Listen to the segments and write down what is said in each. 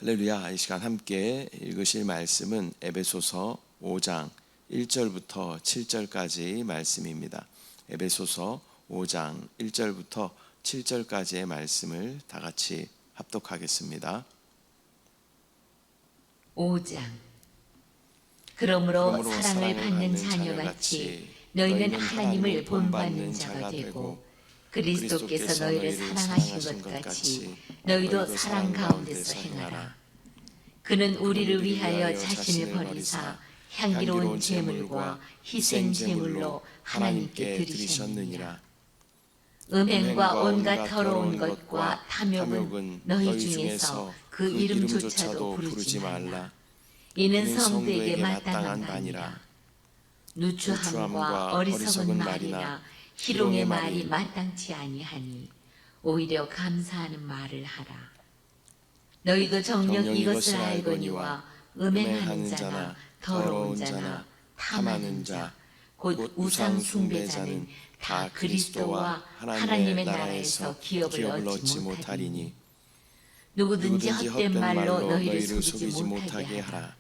할렐루야. 이 시간 함께 읽으실 말씀은 에베소서 5장 1절부터 7절까지 말씀입니다. 에베소서 5장 1절부터 7절까지의 말씀을 다 같이 합독하겠습니다. 5장. 그러므로 사랑을 받는 자녀같이 너희는 하나님을 본받는 자가 되고 그리스도께서 너희를 사랑하신 것 같이 너희도 사랑 가운데서 행하라. 그는 우리를 위하여 자신을 버리사 향기로운 제물과 희생 제물로 하나님께 드리셨느니라. 음행과 온갖 더러운 것과 탐욕은 너희 중에서 그 이름조차도 부르지 말라. 이는 성도에게 마땅한 바니라. 누추함과 어리석은 말이나 희롱의 말이 마땅치 아니하니 오히려 감사하는 말을 하라. 너희도 정녕 이것을 알거니와 음행하는 자나 더러운 자나 탐하는 자 곧 우상 숭배자는 다 그리스도와 하나님의 나라에서 기업을 얻지 못하리니 누구든지 헛된 말로 너희를 속이지 못하게 하라.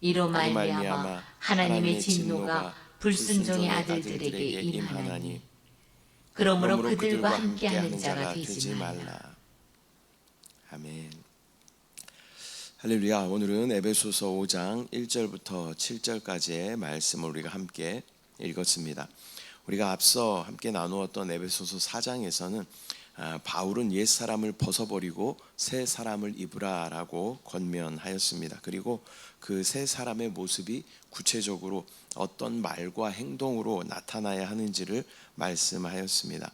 이로 말미암아 하나님의 진노가 불순종의 아들들에게 임하나니 그러므로 그들과 함께하는 자가 되지 말라. 아멘. 할렐루야. 오늘은 에베소서 5장 1절부터 7절까지의 말씀을 우리가 함께 읽었습니다. 우리가 앞서 함께 나누었던 에베소서 4장에서는 바울은 옛사람을 벗어버리고 새 사람을 입으라라고 권면하였습니다. 그리고 그 새 사람의 모습이 구체적으로 어떤 말과 행동으로 나타나야 하는지를 말씀하였습니다.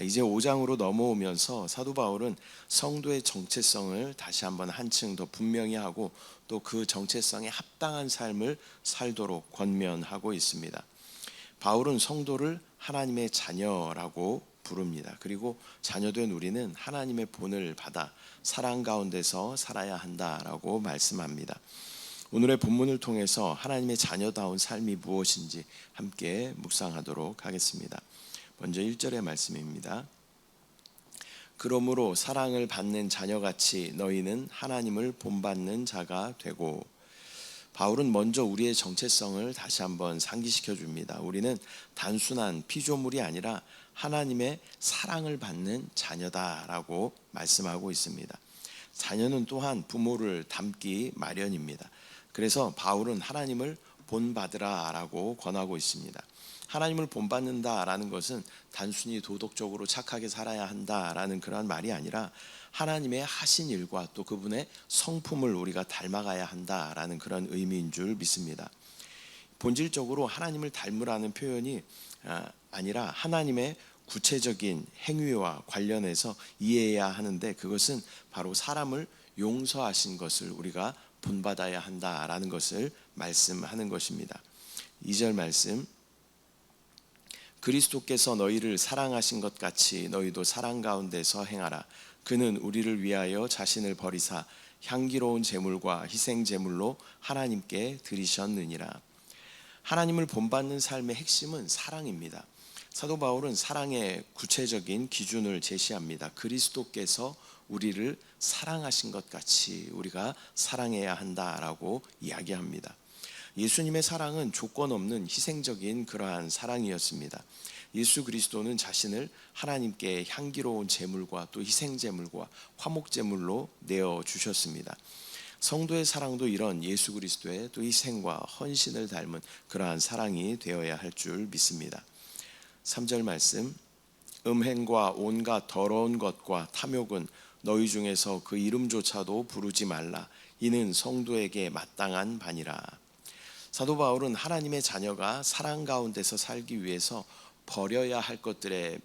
이제 5장으로 넘어오면서 사도 바울은 성도의 정체성을 다시 한번 한층 더 분명히 하고 또 그 정체성에 합당한 삶을 살도록 권면하고 있습니다. 바울은 성도를 하나님의 자녀라고 부릅니다. 그리고 자녀된 우리는 하나님의 본을 받아 사랑 가운데서 살아야 한다라고 말씀합니다. 오늘의 본문을 통해서 하나님의 자녀다운 삶이 무엇인지 함께 묵상하도록 하겠습니다. 먼저 1절의 말씀입니다. 그러므로 사랑을 받는 자녀같이 너희는 하나님을 본받는 자가 되고. 바울은 먼저 우리의 정체성을 다시 한번 상기시켜 줍니다. 우리는 단순한 피조물이 아니라 하나님의 사랑을 받는 자녀다라고 말씀하고 있습니다. 자녀는 또한 부모를 닮기 마련입니다. 그래서 바울은 하나님을 본받으라라고 권하고 있습니다. 하나님을 본받는다라는 것은 단순히 도덕적으로 착하게 살아야 한다라는 그런 말이 아니라 하나님의 하신 일과 또 그분의 성품을 우리가 닮아가야 한다라는 그런 의미인 줄 믿습니다. 본질적으로 하나님을 닮으라는 표현이 아니라 하나님의 구체적인 행위와 관련해서 이해해야 하는데, 그것은 바로 사람을 용서하신 것을 우리가 본받아야 한다라는 것을 말씀하는 것입니다. 2절 말씀. 그리스도께서 너희를 사랑하신 것 같이 너희도 사랑 가운데서 행하라. 그는 우리를 위하여 자신을 버리사 향기로운 제물과 희생 제물로 하나님께 드리셨느니라. 하나님을 본받는 삶의 핵심은 사랑입니다. 사도 바울은 사랑의 구체적인 기준을 제시합니다. 그리스도께서 우리를 사랑하신 것 같이 우리가 사랑해야 한다라고 이야기합니다. 예수님의 사랑은 조건 없는 희생적인 그러한 사랑이었습니다. 예수 그리스도는 자신을 하나님께 향기로운 제물과 또 희생 제물과 화목 제물로 내어 주셨습니다. 성도의 사랑도 이런 예수 그리스도의 또 희생과 헌신을 닮은 그러한 사랑이 되어야 할 줄 믿습니다. 3절 말씀. 음행과 온갖 더러운 것과 탐욕은 너희 중에서 그 이름조차도 부르지 말라. 이는 성도에게 마땅한 바니라. 사도 바울은 하나님의 자녀가 사랑 가운데서 살기 위해서 버려야 할 것들의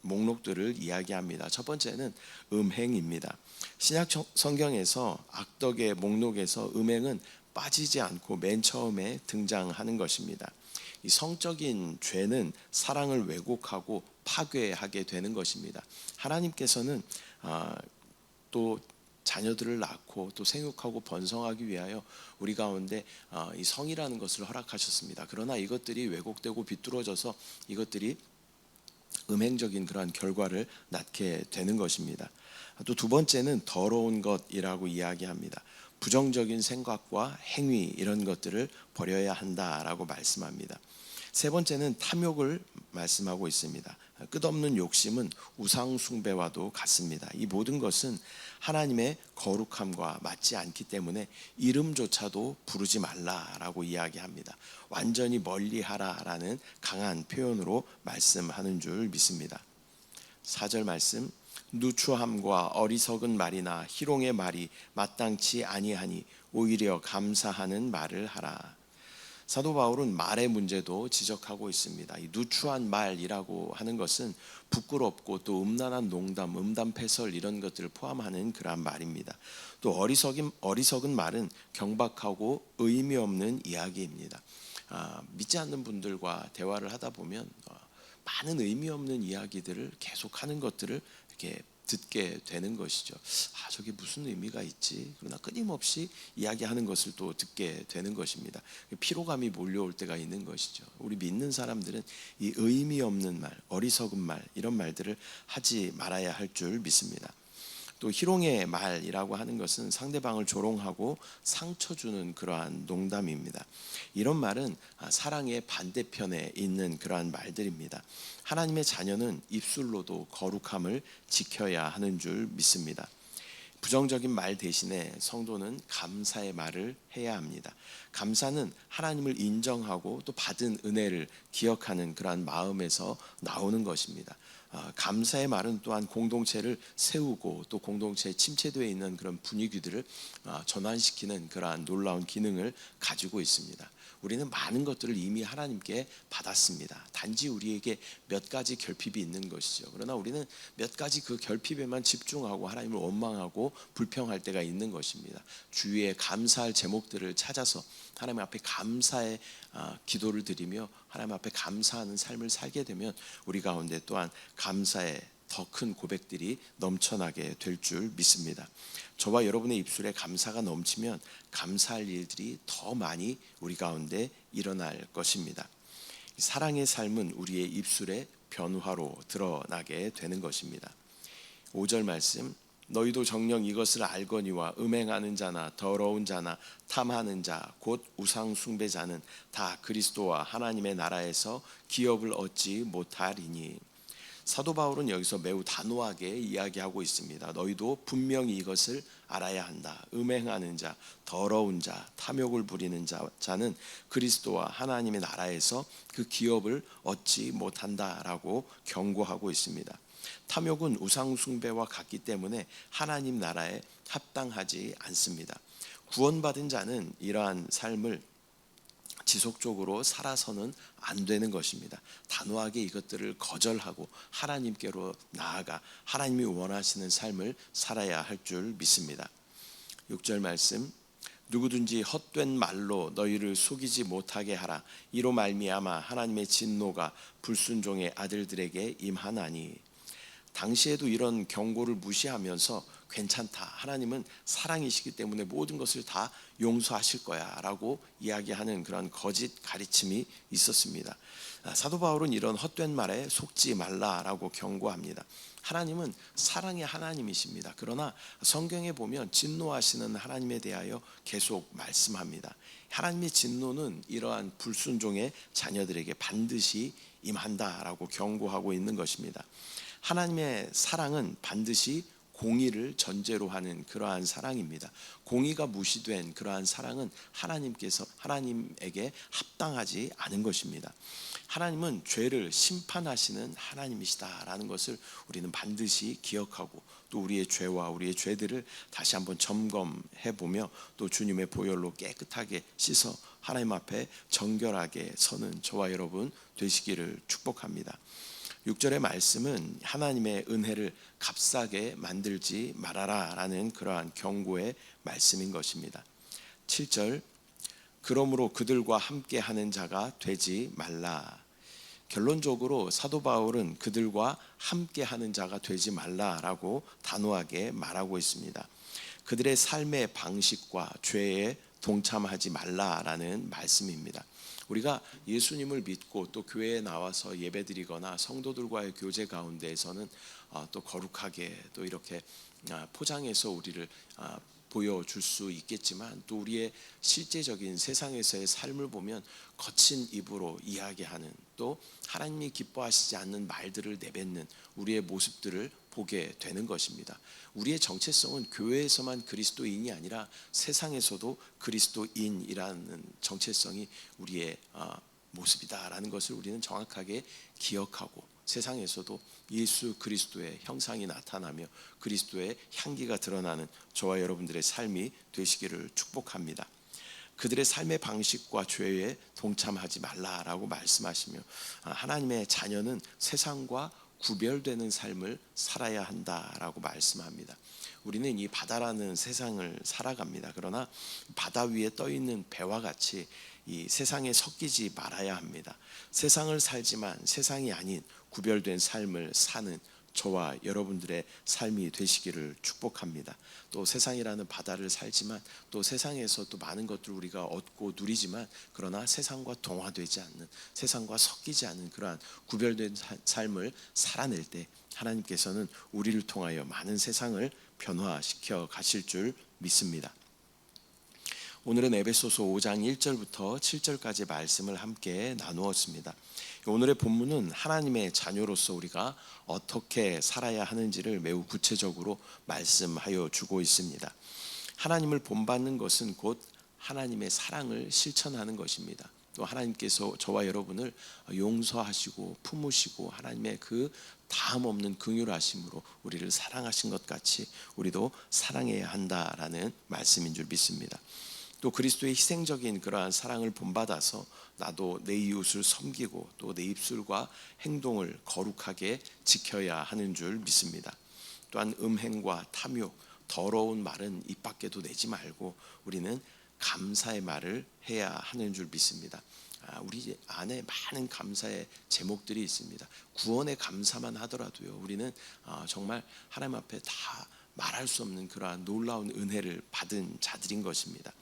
목록들을 이야기합니다. 첫 번째는 음행입니다. 신약 성경에서 악덕의 목록에서 음행은 빠지지 않고 맨 처음에 등장하는 것입니다. 이 성적인 죄는 사랑을 왜곡하고 파괴하게 되는 것입니다. 하나님께서는 또 자녀들을 낳고 또 생육하고 번성하기 위하여 우리 가운데 이 성이라는 것을 허락하셨습니다. 그러나 이것들이 왜곡되고 비뚤어져서 이것들이 음행적인 그러한 결과를 낳게 되는 것입니다. 또 두 번째는 더러운 것이라고 이야기합니다. 부정적인 생각과 행위 이런 것들을 버려야 한다라고 말씀합니다. 세 번째는 탐욕을 말씀하고 있습니다. 끝없는 욕심은 우상 숭배와도 같습니다. 이 모든 것은 하나님의 거룩함과 맞지 않기 때문에 이름조차도 부르지 말라라고 이야기합니다. 완전히 멀리하라라는 강한 표현으로 말씀하는 줄 믿습니다. 4절 말씀, 누추함과 어리석은 말이나 희롱의 말이 마땅치 아니하니 오히려 감사하는 말을 하라. 사도 바울은 말의 문제도 지적하고 있습니다. 이 누추한 말이라고 하는 것은 부끄럽고 또 음란한 농담, 음담패설 이런 것들을 포함하는 그러한 말입니다. 또 어리석은 말은 경박하고 의미 없는 이야기입니다. 믿지 않는 분들과 대화를 하다 보면 많은 의미 없는 이야기들을 계속하는 것들을 이렇게 듣게 되는 것이죠. 저게 무슨 의미가 있지? 그러나 끊임없이 이야기하는 것을 또 듣게 되는 것입니다. 피로감이 몰려올 때가 있는 것이죠. 우리 믿는 사람들은 이 의미 없는 말, 어리석은 말 이런 말들을 하지 말아야 할 줄 믿습니다. 또 희롱의 말이라고 하는 것은 상대방을 조롱하고 상처 주는 그러한 농담입니다. 이런 말은 사랑의 반대편에 있는 그러한 말들입니다. 하나님의 자녀는 입술로도 거룩함을 지켜야 하는 줄 믿습니다. 부정적인 말 대신에 성도는 감사의 말을 해야 합니다. 감사는 하나님을 인정하고 또 받은 은혜를 기억하는 그러한 마음에서 나오는 것입니다. 감사의 말은 또한 공동체를 세우고 또 공동체에 침체되어 있는 그런 분위기들을 전환시키는 그러한 놀라운 기능을 가지고 있습니다. 우리는 많은 것들을 이미 하나님께 받았습니다. 단지 우리에게 몇 가지 결핍이 있는 것이죠. 그러나 우리는 몇 가지 그 결핍에만 집중하고 하나님을 원망하고 불평할 때가 있는 것입니다. 주위에 감사할 제목들을 찾아서 하나님 앞에 감사의 기도를 드리며 하나님 앞에 감사하는 삶을 살게 되면 우리 가운데 또한 감사의 더 큰 고백들이 넘쳐나게 될 줄 믿습니다. 저와 여러분의 입술에 감사가 넘치면 감사할 일들이 더 많이 우리 가운데 일어날 것입니다. 사랑의 삶은 우리의 입술의 변화로 드러나게 되는 것입니다. 5절 말씀, 너희도 정녕 이것을 알거니와 음행하는 자나 더러운 자나 탐하는 자 곧 우상 숭배자는 다 그리스도와 하나님의 나라에서 기업을 얻지 못하리니. 사도 바울은 여기서 매우 단호하게 이야기하고 있습니다. 너희도 분명히 이것을 알아야 한다. 음행하는 자, 더러운 자, 탐욕을 부리는 자는 그리스도와 하나님의 나라에서 그 기업을 얻지 못한다라고 경고하고 있습니다. 탐욕은 우상 숭배와 같기 때문에 하나님 나라에 합당하지 않습니다. 구원받은 자는 이러한 삶을 지속적으로 살아서는 안 되는 것입니다. 단호하게 이것들을 거절하고 하나님께로 나아가 하나님이 원하시는 삶을 살아야 할 줄 믿습니다. 6절 말씀, 누구든지 헛된 말로 너희를 속이지 못하게 하라. 이로 말미암아 하나님의 진노가 불순종의 아들들에게 임하나니. 당시에도 이런 경고를 무시하면서 괜찮다, 하나님은 사랑이시기 때문에 모든 것을 다 용서하실 거야 라고 이야기하는 그런 거짓 가르침이 있었습니다. 사도 바울은 이런 헛된 말에 속지 말라라고 경고합니다. 하나님은 사랑의 하나님이십니다. 그러나 성경에 보면 진노하시는 하나님에 대하여 계속 말씀합니다. 하나님의 진노는 이러한 불순종의 자녀들에게 반드시 임한다라고 경고하고 있는 것입니다. 하나님의 사랑은 반드시 공의를 전제로 하는 그러한 사랑입니다. 공의가 무시된 그러한 사랑은 하나님에게 합당하지 않은 것입니다. 하나님은 죄를 심판하시는 하나님이시다라는 것을 우리는 반드시 기억하고 또 우리의 죄와 우리의 죄들을 다시 한번 점검해 보며 또 주님의 보혈로 깨끗하게 씻어 하나님 앞에 정결하게 서는 저와 여러분 되시기를 축복합니다. 6절의 말씀은 하나님의 은혜를 값싸게 만들지 말아라 라는 그러한 경고의 말씀인 것입니다. 7절, 그러므로 그들과 함께 하는 자가 되지 말라. 결론적으로 사도 바울은 그들과 함께 하는 자가 되지 말라라고 단호하게 말하고 있습니다. 그들의 삶의 방식과 죄의 동참하지 말라라는 말씀입니다. 우리가 예수님을 믿고 또 교회에 나와서 예배드리거나 성도들과의 교제 가운데에서는 또 거룩하게 또 이렇게 포장해서 우리를 보여줄 수 있겠지만, 또 우리의 실제적인 세상에서의 삶을 보면 거친 입으로 이야기하는, 또 하나님이 기뻐하시지 않는 말들을 내뱉는 우리의 모습들을 보게 되는 것입니다. 우리의 정체성은 교회에서만 그리스도인이 아니라 세상에서도 그리스도인이라는 정체성이 우리의 모습이다라는 것을 우리는 정확하게 기억하고, 세상에서도 예수 그리스도의 형상이 나타나며 그리스도의 향기가 드러나는 저와 여러분들의 삶이 되시기를 축복합니다. 그들의 삶의 방식과 죄에 동참하지 말라라고 말씀하시며, 하나님의 자녀는 세상과 구별되는 삶을 살아야 한다라고 말씀합니다. 우리는 이 바다라는 세상을 살아갑니다. 그러나 바다 위에 떠 있는 배와 같이 이 세상에 섞이지 말아야 합니다. 세상을 살지만 세상이 아닌 구별된 삶을 사는 저와 여러분들의 삶이 되시기를 축복합니다. 또 세상이라는 바다를 살지만 또 세상에서 또 많은 것들을 우리가 얻고 누리지만, 그러나 세상과 동화되지 않는, 세상과 섞이지 않는 그러한 구별된 삶을 살아낼 때 하나님께서는 우리를 통하여 많은 세상을 변화시켜 가실 줄 믿습니다. 오늘은 에베소서 5장 1절부터 7절까지 말씀을 함께 나누었습니다. 오늘의 본문은 하나님의 자녀로서 우리가 어떻게 살아야 하는지를 매우 구체적으로 말씀하여 주고 있습니다. 하나님을 본받는 것은 곧 하나님의 사랑을 실천하는 것입니다. 또 하나님께서 저와 여러분을 용서하시고 품으시고 하나님의 그 다음 없는 긍휼하심으로 우리를 사랑하신 것 같이 우리도 사랑해야 한다라는 말씀인 줄 믿습니다. 또 그리스도의 희생적인 그러한 사랑을 본받아서 나도 내 이웃을 섬기고 또 내 입술과 행동을 거룩하게 지켜야 하는 줄 믿습니다. 또한 음행과 탐욕, 더러운 말은 입 밖에도 내지 말고 우리는 감사의 말을 해야 하는 줄 믿습니다. 우리 안에 많은 감사의 제목들이 있습니다. 구원의 감사만 하더라도요, 우리는 정말 하나님 앞에 다 말할 수 없는 그러한 놀라운 은혜를 받은 자들인 것입니다.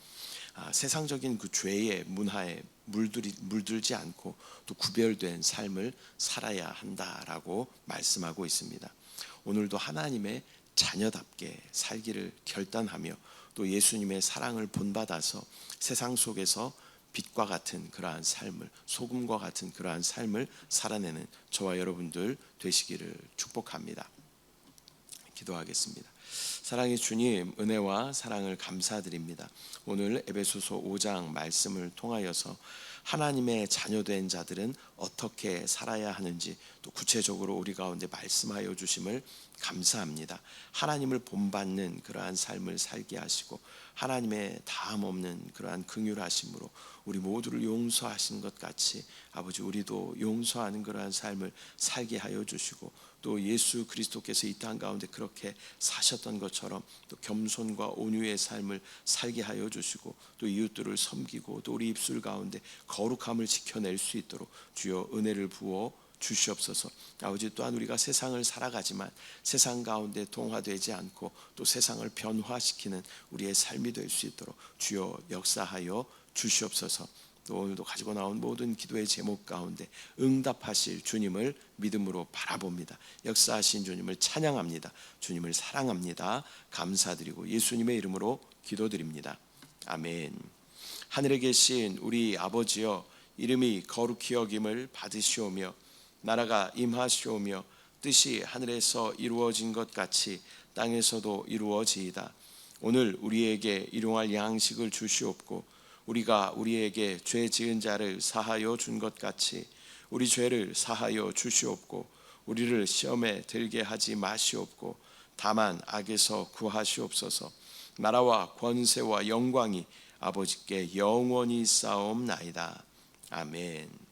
세상적인 그 죄의 문화에 물들지 않고 또 구별된 삶을 살아야 한다라고 말씀하고 있습니다. 오늘도 하나님의 자녀답게 살기를 결단하며 또 예수님의 사랑을 본받아서 세상 속에서 빛과 같은 그러한 삶을, 소금과 같은 그러한 삶을 살아내는 저와 여러분들 되시기를 축복합니다. 기도하겠습니다. 사랑의 주님, 은혜와 사랑을 감사드립니다. 오늘 에베소서 5장 말씀을 통하여서 하나님의 자녀된 자들은 어떻게 살아야 하는지 또 구체적으로 우리 가운데 말씀하여 주심을 감사합니다. 하나님을 본받는 그러한 삶을 살게 하시고 하나님의 다음 없는 그러한 긍휼하심으로 우리 모두를 용서하신 것 같이 아버지 우리도 용서하는 그러한 삶을 살게 하여 주시고, 또 예수 그리스도께서 이 땅 가운데 그렇게 사셨던 것처럼 또 겸손과 온유의 삶을 살게 하여 주시고, 또 이웃들을 섬기고 또 우리 입술 가운데 거룩함을 지켜낼 수 있도록 주여 은혜를 부어 주시옵소서. 아버지, 또한 우리가 세상을 살아가지만 세상 가운데 동화되지 않고 또 세상을 변화시키는 우리의 삶이 될 수 있도록 주여 역사하여 주시옵소서. 또 오늘도 가지고 나온 모든 기도의 제목 가운데 응답하실 주님을 믿음으로 바라봅니다. 역사하신 주님을 찬양합니다. 주님을 사랑합니다. 감사드리고 예수님의 이름으로 기도드립니다. 아멘. 하늘에 계신 우리 아버지여, 이름이 거룩히 여김을 받으시오며 나라가 임하시오며 뜻이 하늘에서 이루어진 것 같이 땅에서도 이루어지이다. 오늘 우리에게 일용할 양식을 주시옵고 우리가 우리에게 죄 지은 자를 사하여 준 것 같이 우리 죄를 사하여 주시옵고 우리를 시험에 들게 하지 마시옵고 다만 악에서 구하시옵소서. 나라와 권세와 영광이 아버지께 영원히 있사옵나이다. 아멘.